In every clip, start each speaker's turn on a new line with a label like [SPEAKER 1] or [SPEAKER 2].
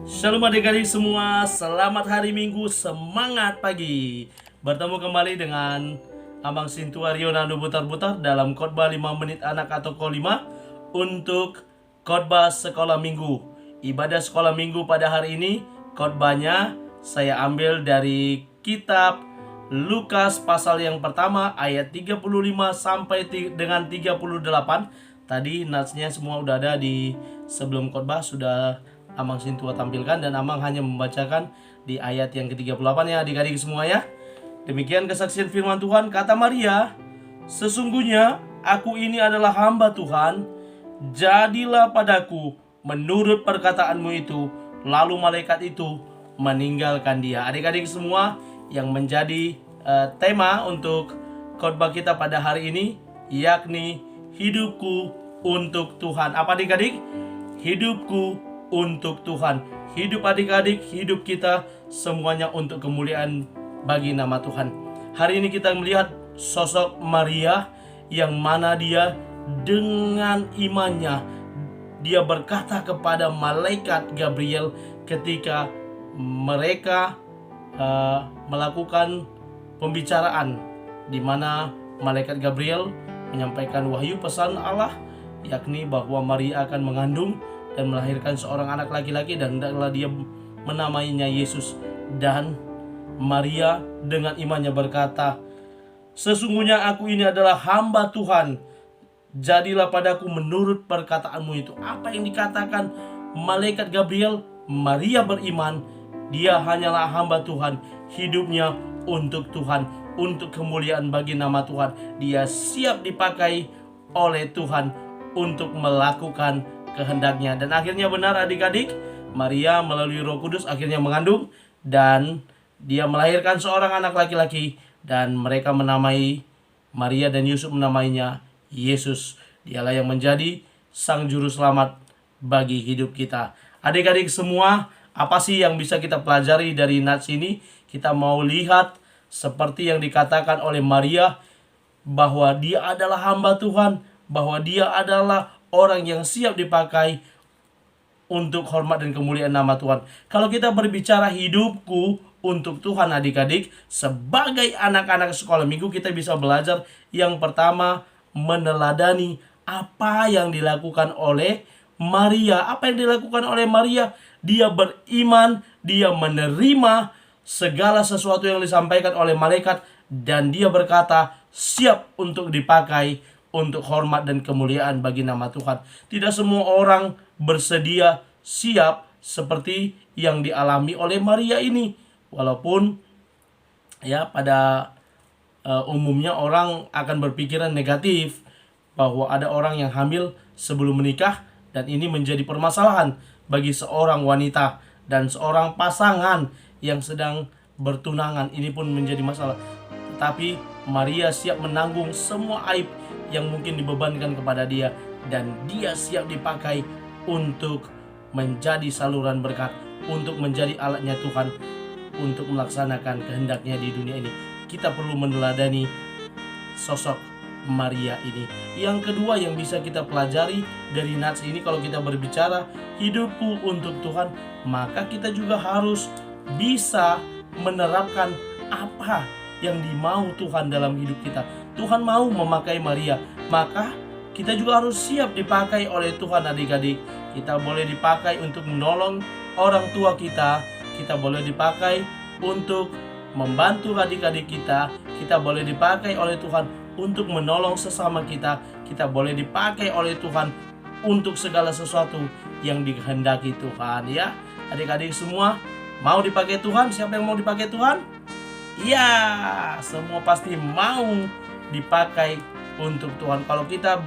[SPEAKER 1] Shalom adik-adik semua, selamat hari Minggu, semangat pagi. Bertemu kembali dengan Abang Sintuario Nando Butar-Butar dalam khotbah 5 menit anak atau Ko5 untuk khotbah sekolah minggu. Ibadah sekolah minggu pada hari ini, khotbahnya saya ambil dari kitab Lukas pasal yang pertama ayat 35 sampai dengan 38. Tadi natsnya semua udah ada di sebelum khotbah, sudah Amang Sintua tampilkan, dan Amang hanya membacakan di ayat yang ke-38 ya adik-adik semua ya. Demikian kesaksian firman Tuhan. Kata Maria, "Sesungguhnya aku ini adalah hamba Tuhan, jadilah padaku menurut perkataanmu itu." Lalu malaikat itu meninggalkan dia. Adik-adik semua, yang menjadi tema untuk khotbah kita pada hari ini yakni hidupku untuk Tuhan. Apa adik-adik? Hidupku untuk Tuhan. Hidup adik-adik, hidup kita semuanya untuk kemuliaan bagi nama Tuhan. Hari ini kita melihat sosok Maria yang mana dia dengan imannya dia berkata kepada malaikat Gabriel ketika mereka melakukan pembicaraan, di mana malaikat Gabriel menyampaikan wahyu pesan Allah, yakni bahwa Maria akan mengandung dan melahirkan seorang anak laki-laki, dan hendaklah dia menamainya Yesus. Dan Maria dengan imannya berkata, "Sesungguhnya aku ini adalah hamba Tuhan, jadilah padaku menurut perkataanmu itu." Apa yang dikatakan malaikat Gabriel? Maria beriman, dia hanyalah hamba Tuhan, hidupnya untuk Tuhan, untuk kemuliaan bagi nama Tuhan. Dia siap dipakai oleh Tuhan untuk melakukan kehendaknya. Dan akhirnya benar adik-adik, Maria melalui Roh Kudus akhirnya mengandung, dan dia melahirkan seorang anak laki-laki, dan mereka menamai, Maria dan Yusuf menamainya Yesus. Dialah yang menjadi sang juru selamat bagi hidup kita. Adik-adik semua, apa sih yang bisa kita pelajari dari nats ini? Kita mau lihat seperti yang dikatakan oleh Maria, bahwa dia adalah hamba Tuhan, bahwa dia adalah orang yang siap dipakai untuk hormat dan kemuliaan nama Tuhan. Kalau kita berbicara hidupku untuk Tuhan adik-adik, sebagai anak-anak sekolah minggu kita bisa belajar yang pertama, meneladani apa yang dilakukan oleh Maria. Apa yang dilakukan oleh Maria? Dia beriman, dia menerima segala sesuatu yang disampaikan oleh malaikat, dan dia berkata siap untuk dipakai untuk hormat dan kemuliaan bagi nama Tuhan. Tidak semua orang bersedia siap seperti yang dialami oleh Maria ini. Walaupun ya pada umumnya orang akan berpikiran negatif bahwa ada orang yang hamil sebelum menikah, dan ini menjadi permasalahan bagi seorang wanita dan seorang pasangan yang sedang bertunangan. Ini pun menjadi masalah. Tetapi Maria siap menanggung semua aib yang mungkin dibebankan kepada dia, dan dia siap dipakai untuk menjadi saluran berkat, untuk menjadi alatnya Tuhan untuk melaksanakan kehendaknya di dunia ini. Kita perlu meneladani sosok Maria ini. Yang kedua yang bisa kita pelajari dari nats ini, kalau kita berbicara hidupku untuk Tuhan, maka kita juga harus bisa menerapkan apa yang dimau Tuhan dalam hidup kita. Tuhan mau memakai Maria, maka kita juga harus siap dipakai oleh Tuhan adik-adik. Kita boleh dipakai untuk menolong orang tua kita, kita boleh dipakai untuk membantu adik-adik kita, kita boleh dipakai oleh Tuhan untuk menolong sesama kita, kita boleh dipakai oleh Tuhan untuk segala sesuatu yang dikehendaki Tuhan ya. Adik-adik semua mau dipakai Tuhan? Siapa yang mau dipakai Tuhan? Ya, semua pasti mau dipakai untuk Tuhan. Kalau kita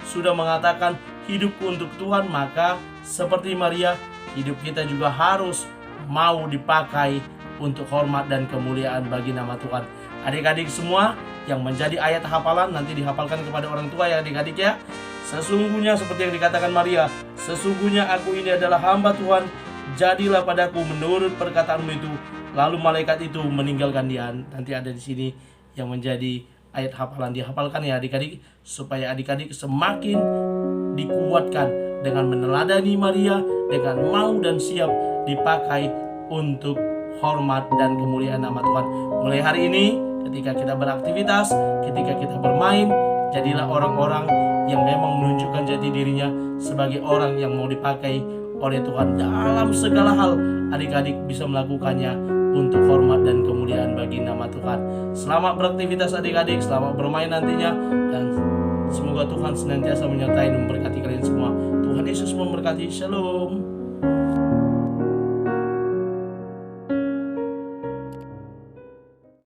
[SPEAKER 1] sudah mengatakan hidupku untuk Tuhan, maka seperti Maria, hidup kita juga harus mau dipakai untuk hormat dan kemuliaan bagi nama Tuhan. Adik-adik semua, yang menjadi ayat hafalan nanti dihafalkan kepada orang tua ya adik-adik ya. Sesungguhnya seperti yang dikatakan Maria, "Sesungguhnya aku ini adalah hamba Tuhan, jadilah padaku menurut perkataanmu itu." Lalu malaikat itu meninggalkan dia. Nanti ada di sini yang menjadi ayat hafalan, dihafalkan ya adik-adik, supaya adik-adik semakin dikuatkan dengan meneladani Maria, dengan mau dan siap dipakai untuk hormat dan kemuliaan nama Tuhan. Mulai hari ini, ketika kita beraktivitas, ketika kita bermain, jadilah orang-orang yang memang menunjukkan jati dirinya sebagai orang yang mau dipakai oleh Tuhan dalam segala hal. Adik-adik bisa melakukannya untuk hormat dan kemuliaan bagi nama Tuhan. Selamat beraktivitas adik-adik, selamat bermain nantinya, dan semoga Tuhan senantiasa menyertai dan memberkati kalian semua. Tuhan Yesus memberkati. Shalom.